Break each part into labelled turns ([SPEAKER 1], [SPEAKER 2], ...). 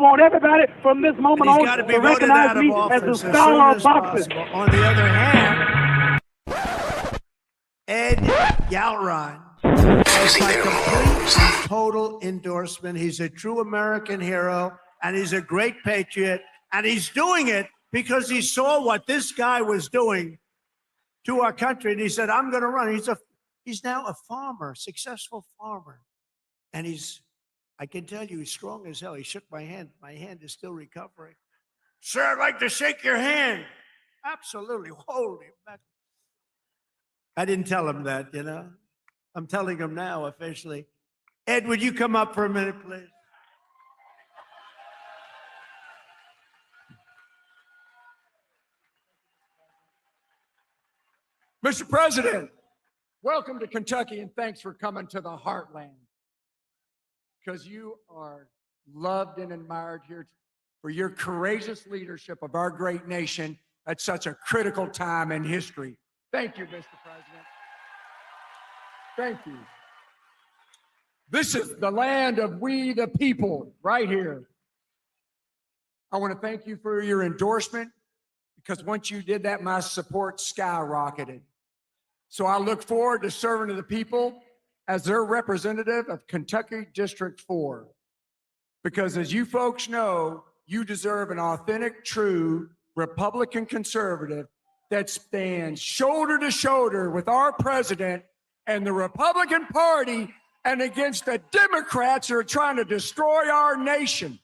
[SPEAKER 1] want everybody from this moment on to recognize me as the scholar of boxing.
[SPEAKER 2] On the other hand, Ed Galron is my complete and total endorsement. He's a true American hero, and he's a great patriot, and he's doing it because he saw what this guy was doing to our country, and he said, I'm going to run. He's now a farmer, successful farmer, and I can tell you, he's strong as hell. He shook my hand. My hand is still recovering. Sir, I'd like to shake your hand. Absolutely. Holy mackerel. I didn't tell him that, you know. I'm telling him now officially. Ed, would you come up for a minute, please?
[SPEAKER 3] Mr. President, welcome to Kentucky, and thanks for coming to the heartland. Because you are loved and admired here for your courageous leadership of our great nation at such a critical time in history. Thank you, Mr. President. Thank you. This is the land of we the people, right here. I want to thank you for your endorsement, because once you did that, my support skyrocketed. So I look forward to serving to the people as their representative of Kentucky District 4. Because as you folks know, you deserve an authentic, true Republican conservative that stands shoulder to shoulder with our president and the Republican Party and against the Democrats who are trying to destroy our nation.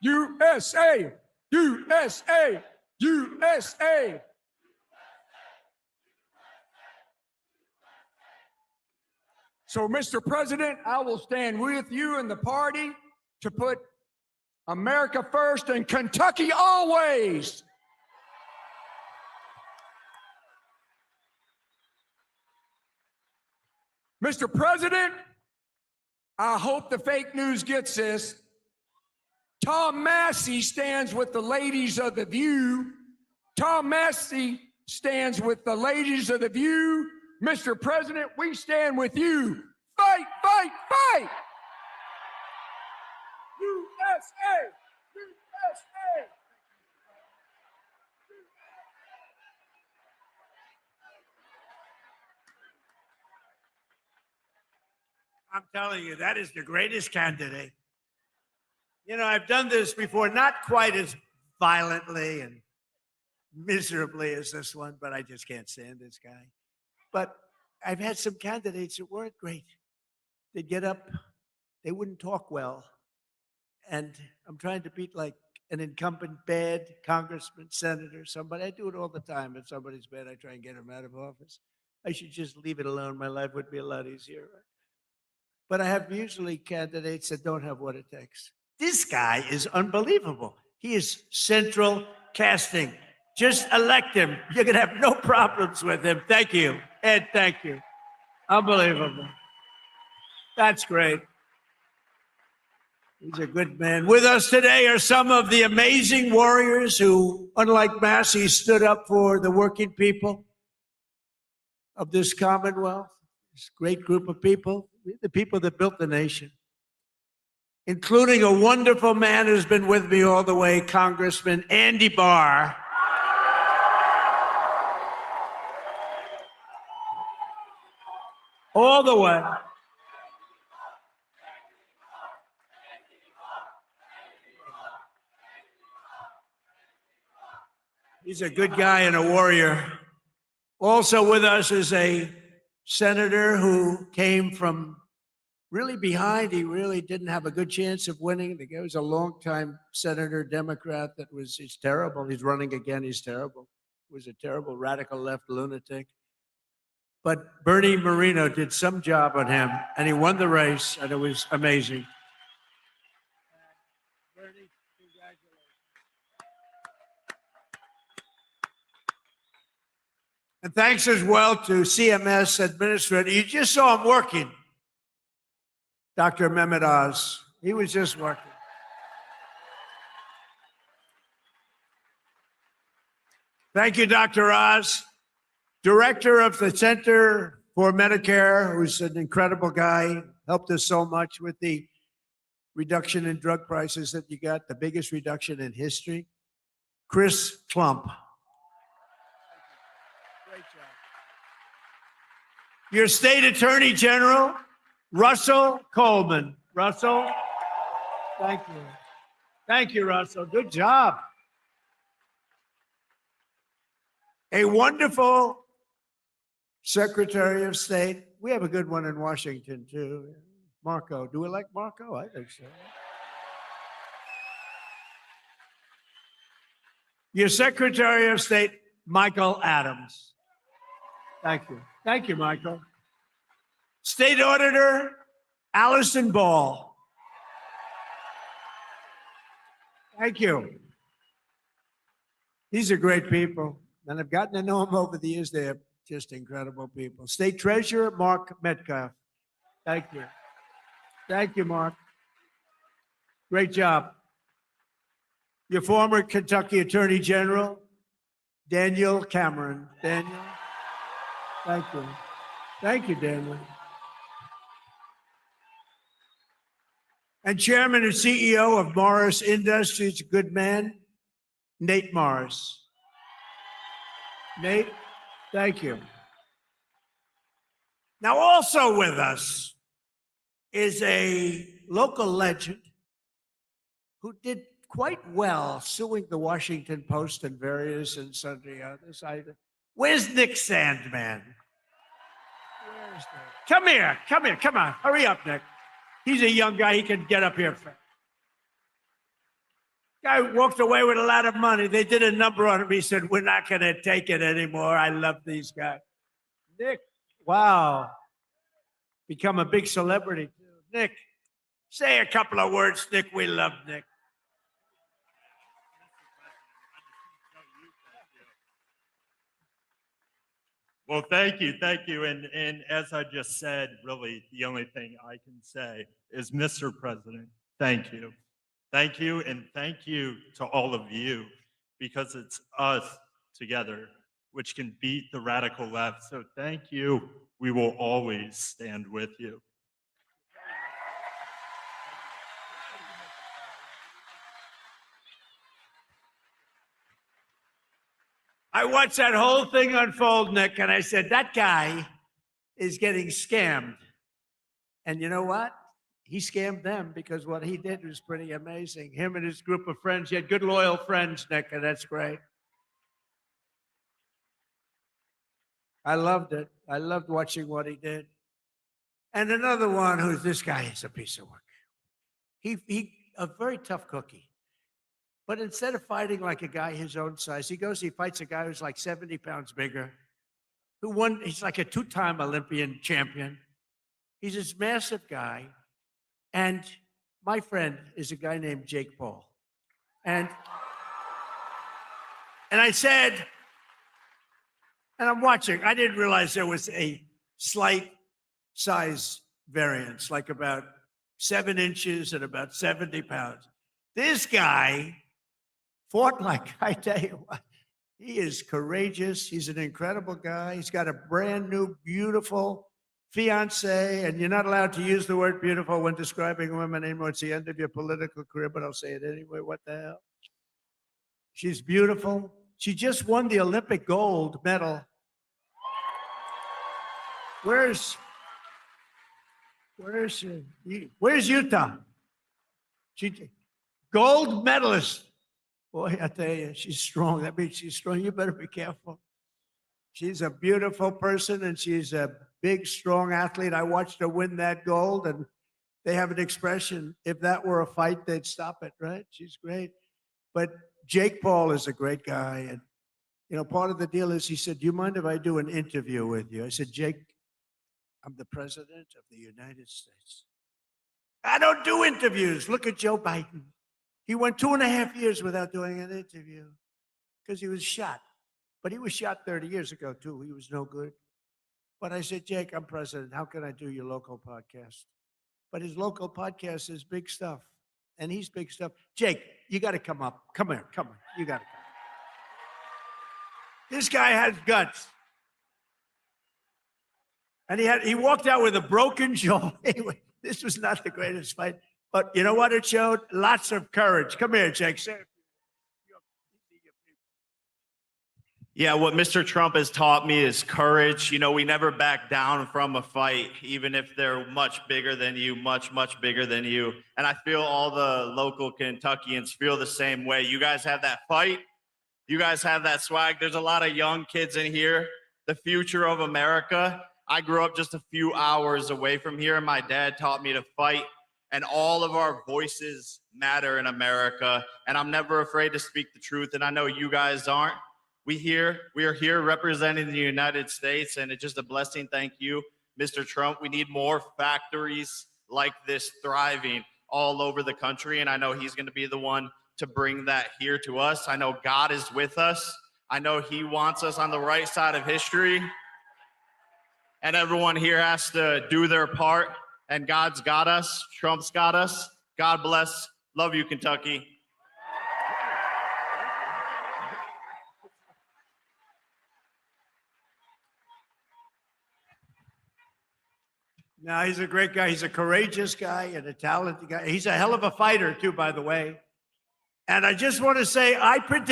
[SPEAKER 3] USA, USA, USA. So, Mr. President, I will stand with you and the party to put America first and Kentucky always. Mr. President, I hope the fake news gets this. Tom Massey stands with the ladies of The View. Tom Massey stands with the ladies of The View. Mr. President, we stand with you. Fight, fight, fight! USA! USA!
[SPEAKER 2] I'm telling you, that is the greatest candidate. You know, I've done this before, not quite as violently and miserably as this one, but I just can't stand this guy. But I've had some candidates that weren't great. They'd get up, they wouldn't talk well. And I'm trying to beat like an incumbent bad congressman, senator, somebody. I do it all the time. If somebody's bad, I try and get him out of office. I should just leave it alone. My life would be a lot easier. But I have usually candidates that don't have what it takes. This guy is unbelievable. He is central casting. Just elect him. You're going to have no problems with him. Thank you. Ed, thank you. Unbelievable. That's great. He's a good man. With us today are some of the amazing warriors who, unlike Massey, stood up for the working people of this Commonwealth, this great group of people, the people that built the nation, including a wonderful man who's been with me all the way, Congressman Andy Barr. All the way. He's a good guy and a warrior. Also with us is a senator who came from really behind. He really didn't have a good chance of winning. The guy was a longtime senator, Democrat, he's terrible. He's running again, he's terrible. He was a terrible radical left lunatic. But Bernie Moreno did some job on him, and he won the race, and it was amazing. Bernie, congratulations. And thanks as well to CMS Administrator. You just saw him working. Dr. Mehmet Oz. He was just working. Thank you, Dr. Oz. Director of the Center for Medicare, who's an incredible guy, helped us so much with the reduction in drug prices that you got, the biggest reduction in history. Chris Plump. Great job. Your state attorney general, Russell Coleman. Russell, thank you. Thank you, Russell. Good job. A wonderful Secretary of State. We have a good one in Washington, too. Marco. Do we like Marco? I think so. Your Secretary of State, Michael Adams. Thank you. Thank you, Michael. State Auditor, Allison Ball. Thank you. These are great people, and I've gotten to know them over the years. They're just incredible people. State Treasurer, Mark Metcalf. Thank you. Thank you, Mark. Great job. Your former Kentucky Attorney General, Daniel Cameron. Daniel, thank you. Thank you, Daniel. And Chairman and CEO of Morris Industries, good man, Nate Morris. Nate, thank you. Now, also with us is a local legend who did quite well suing the Washington Post and various and sundry others. Where's Nick Sandman? Where's Nick? Come here, come on, hurry up, Nick. He's a young guy, he can get up here. Guy walked away with a lot of money. They did a number on him. He said, we're not gonna take it anymore. I love these guys. Nick, wow. Become a big celebrity too. Nick, say a couple of words, Nick. We love Nick.
[SPEAKER 4] Well, thank you. And as I just said, really, the only thing I can say is, Mr. President, thank you. Thank you, and thank you to all of you, because it's us together which can beat the radical left. So thank you. We will always stand with you.
[SPEAKER 2] I watched that whole thing unfold, Nick, and I said, that guy is getting scammed. And you know what? He scammed them, because what he did was pretty amazing. Him and his group of friends, he had good, loyal friends, Nick, and that's great. I loved it. I loved watching what he did. And another one who's, this guy is a piece of work. He a very tough cookie. But instead of fighting like a guy his own size, he fights a guy who's like 70 pounds bigger, who won, he's like a 2-time Olympian champion. He's this massive guy. And my friend is a guy named Jake Paul. And I said, and I'm watching, I didn't realize there was a slight size variance, like about 7 inches and about 70 pounds. This guy fought like, I tell you what, he is courageous. He's an incredible guy. He's got a brand new, beautiful fiance, and you're not allowed to use the word beautiful when describing women anymore. It's the end of your political career, but I'll say it anyway. What the hell? She's beautiful. She just won the Olympic gold medal. Where's she? Where's Utah? She gold medalist. Boy, I tell you, she's strong. That means she's strong. You better be careful. She's a beautiful person, and she's a big, strong athlete. I watched her win that gold, and they have an expression, if that were a fight, they'd stop it, right? She's great. But Jake Paul is a great guy. And, you know, part of the deal is, he said, do you mind if I do an interview with you? I said, Jake, I'm the president of the United States. I don't do interviews. Look at Joe Biden. He went 2.5 years without doing an interview because he was shot. But he was shot 30 years ago, too. He was no good. But I said, Jake, I'm president. How can I do your local podcast? But his local podcast is big stuff. And he's big stuff. Jake, you got to come up. Come here. You got to come. This guy has guts. And he walked out with a broken jaw. Anyway, this was not the greatest fight, but you know what it showed? Lots of courage. Come here, Jake.
[SPEAKER 5] Yeah, what Mr. Trump has taught me is courage. You know, we never back down from a fight, even if they're much bigger than you, much, much bigger than you. And I feel all the local Kentuckians feel the same way. You guys have that fight. You guys have that swag. There's a lot of young kids in here. The future of America. I grew up just a few hours away from here, and my dad taught me to fight. And all of our voices matter in America. And I'm never afraid to speak the truth. And I know you guys aren't. We are here representing the United States, and it's just a blessing. Thank you, Mr. Trump. We need more factories like this thriving all over the country, and I know he's going to be the one to bring that here to us. I know God is with us. I know he wants us on the right side of history, and everyone here has to do their part, and God's got us. Trump's got us. God bless. Love you, Kentucky.
[SPEAKER 2] No, he's a great guy. He's a courageous guy and a talented guy. He's a hell of a fighter, too, by the way. And I just want to say, I'm going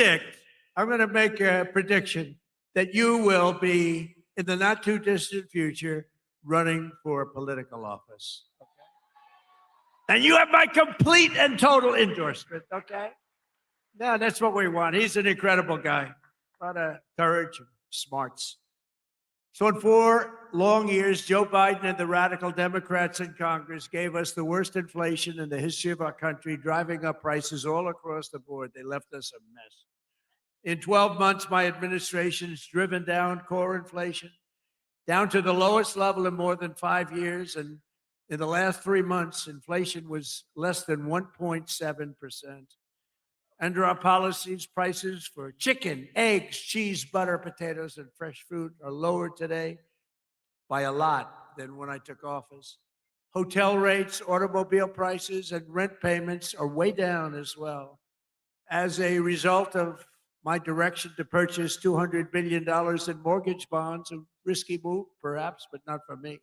[SPEAKER 2] to make a prediction that you will be, in the not too distant future, running for political office. Okay? And you have my complete and total endorsement, okay? No, that's what we want. He's an incredible guy. A lot of courage and smarts. So in 4 long years, Joe Biden and the radical Democrats in Congress gave us the worst inflation in the history of our country, driving up prices all across the board. They left us a mess. In 12 months, my administration has driven down core inflation down to the lowest level in more than 5 years. And in the last 3 months, inflation was less than 1.7%. Under our policies, prices for chicken, eggs, cheese, butter, potatoes, and fresh fruit are lower today by a lot than when I took office. Hotel rates, automobile prices, and rent payments are way down as well. As a result of my direction to purchase $200 billion in mortgage bonds, a risky move, perhaps, but not for me.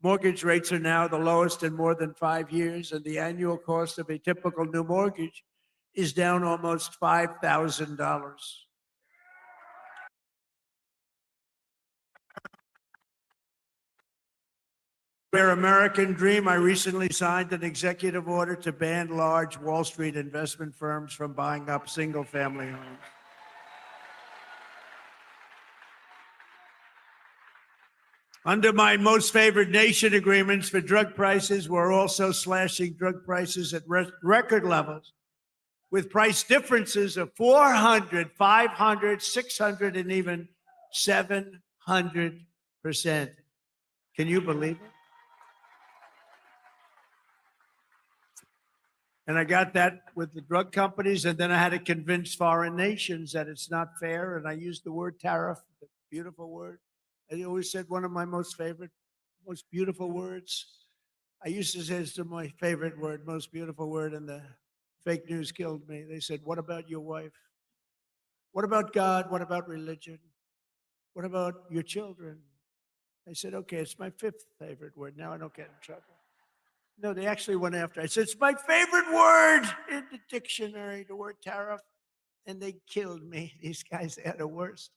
[SPEAKER 2] Mortgage rates are now the lowest in more than 5 years, and the annual cost of a typical new mortgage is down almost $5,000. For American Dream, I recently signed an executive order to ban large Wall Street investment firms from buying up single-family homes. Under my most favored nation agreements for drug prices, we're also slashing drug prices at record levels, with price differences of 400, 500, 600, and even 700%. Can you believe it? And I got that with the drug companies, and then I had to convince foreign nations that it's not fair, and I used the word tariff, the beautiful word. I always said one of my most favorite, most beautiful words. I used to say it's my favorite word, most beautiful word, and the fake news killed me. They said, what about your wife? What about God? What about religion? What about your children? I said, okay, it's my 5th favorite word. Now I don't get in trouble. No, they actually went after. I said, it's my favorite word in the dictionary, the word tariff. And they killed me. These guys, they had the worst.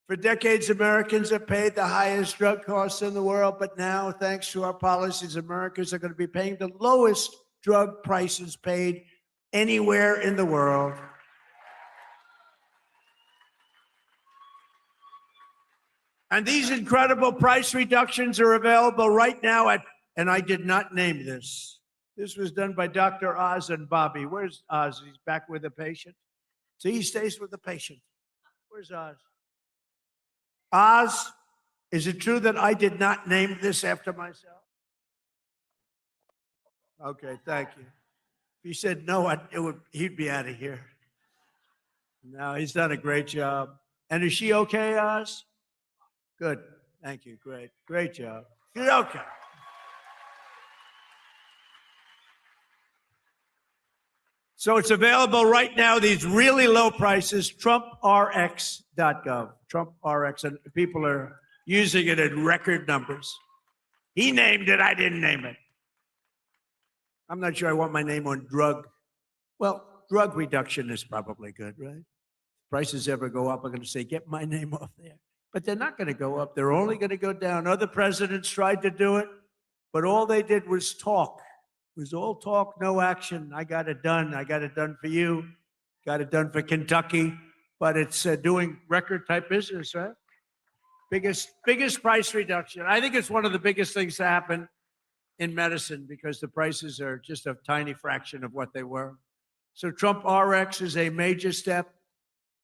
[SPEAKER 2] For decades, Americans have paid the highest drug costs in the world. But now, thanks to our policies, Americans are going to be paying the lowest drug prices paid anywhere in the world. And these incredible price reductions are available right now at, and I did not name this. This was done by Dr. Oz and Bobby. Where's Oz? He's back with the patient. See, he stays with the patient. Where's Oz? Oz, is it true that I did not name this after myself? Okay, thank you. If he said no, he'd be out of here. No, he's done a great job. And is she okay, Oz? Good. Thank you. Great. Great job. She's okay. So it's available right now, these really low prices, TrumpRx.gov. TrumpRx. And people are using it in record numbers. He named it, I didn't name it. I'm not sure I want my name on drug. Well, drug reduction is probably good, right? Prices ever go up, I'm going to say, get my name off there. But they're not going to go up. They're only going to go down. Other presidents tried to do it, but all they did was talk. It was all talk, no action. I got it done. I got it done for you. Got it done for Kentucky. But it's doing record type business, right? Biggest price reduction. I think it's one of the biggest things to happen in medicine because the prices are just a tiny fraction of what they were. So Trump RX is a major step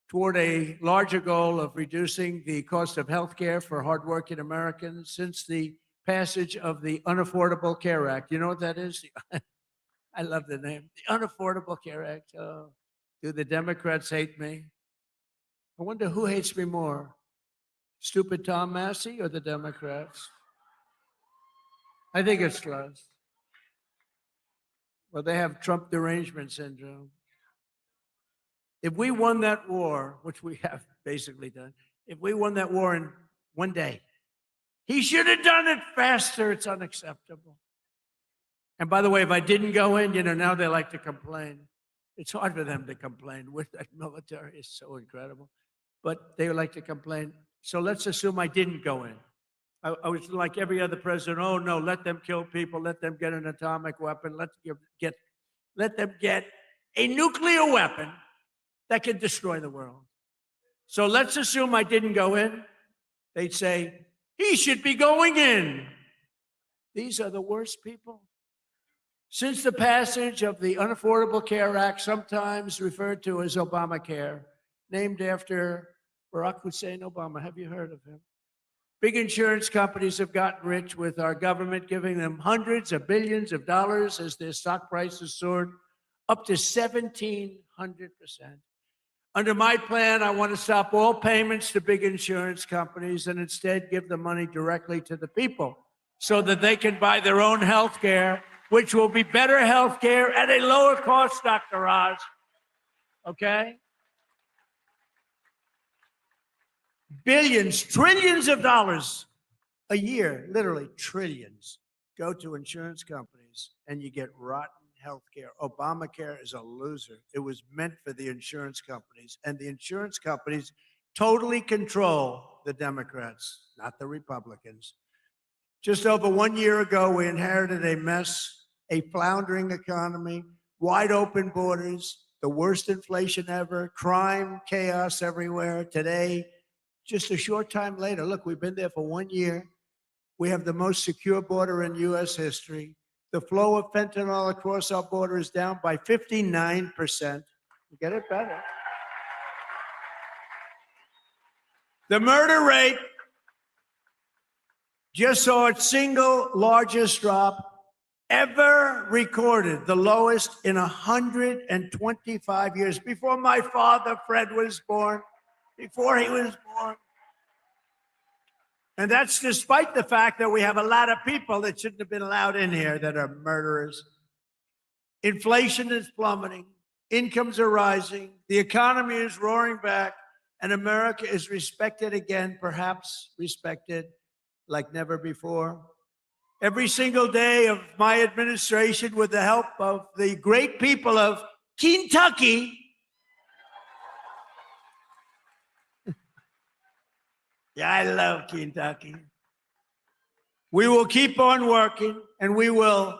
[SPEAKER 2] toward a larger goal of reducing the cost of health care for hardworking Americans since the passage of the Unaffordable Care Act. You know what that is? I love the name. The Unaffordable Care Act. Oh, do the Democrats hate me? I wonder who hates me more, stupid Tom Massey or the Democrats? I think it's close. Well, they have Trump derangement syndrome. If we won that war, which we have basically done, if we won that war in one day, he should have done it faster. It's unacceptable. And by the way, if I didn't go in, now they like to complain. It's hard for them to complain with that military. It's so incredible. But they like to complain. So let's assume I didn't go in. I was like every other president. Oh no, let them kill people. Let them get an atomic weapon. Let them get a nuclear weapon that can destroy the world. So let's assume I didn't go in. They'd say, he should be going in. These are the worst people. Since the passage of the Unaffordable Care Act, sometimes referred to as Obamacare, named after Barack Hussein Obama. Have you heard of him? Big insurance companies have gotten rich with our government giving them hundreds of billions of dollars as their stock prices soared up to 1,700%. Under my plan, I want to stop all payments to big insurance companies and instead give the money directly to the people so that they can buy their own health care, which will be better health care at a lower cost, Dr. Oz. Okay? Billions, trillions of dollars a year, literally trillions, go to insurance companies and you get rotten health care. Obamacare is a loser. It was meant for the insurance companies, and the insurance companies totally control the Democrats, not the Republicans. Just over 1 year ago, we inherited a mess, a floundering economy, wide open borders, the worst inflation ever, crime, chaos everywhere. Today, just a short time later, look, we've been there for 1 year. We have the most secure border in U.S. history. The flow of fentanyl across our border is down by 59%. We get it better. The murder rate just saw its single largest drop ever recorded, the lowest in 125 years, before my father, Fred, was born. Before he was born. And that's despite the fact that we have a lot of people that shouldn't have been allowed in here that are murderers. Inflation is plummeting. Incomes are rising. The economy is roaring back. And America is respected again, perhaps respected like never before. Every single day of my administration, with the help of the great people of Kentucky, yeah, I love Kentucky. We will keep on working, and we will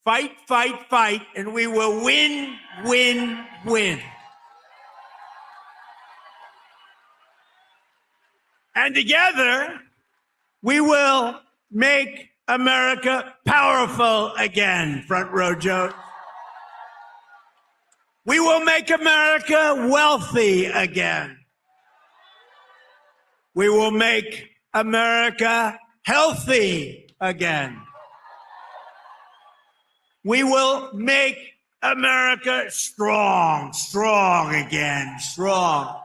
[SPEAKER 2] fight, fight, fight, and we will win, win, win. And together, we will make America powerful again, front row Joe. We will make America wealthy again. We will make America healthy again. We will make America strong, strong again, strong.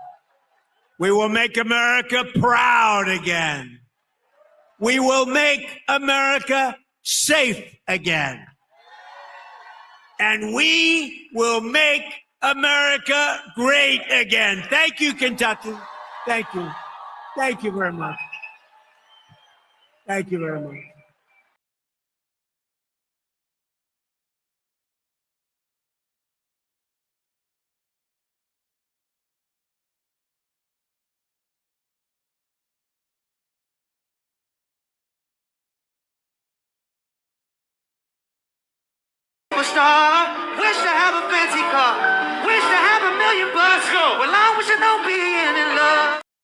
[SPEAKER 2] We will make America proud again. We will make America safe again. And we will make America great again. Thank you, Kentucky. Thank you. Thank you very much.
[SPEAKER 1] Thank you very much.
[SPEAKER 6] Superstar, wish to have a fancy car, wish to have $1 million bucks. Well, I wish I don't be in love.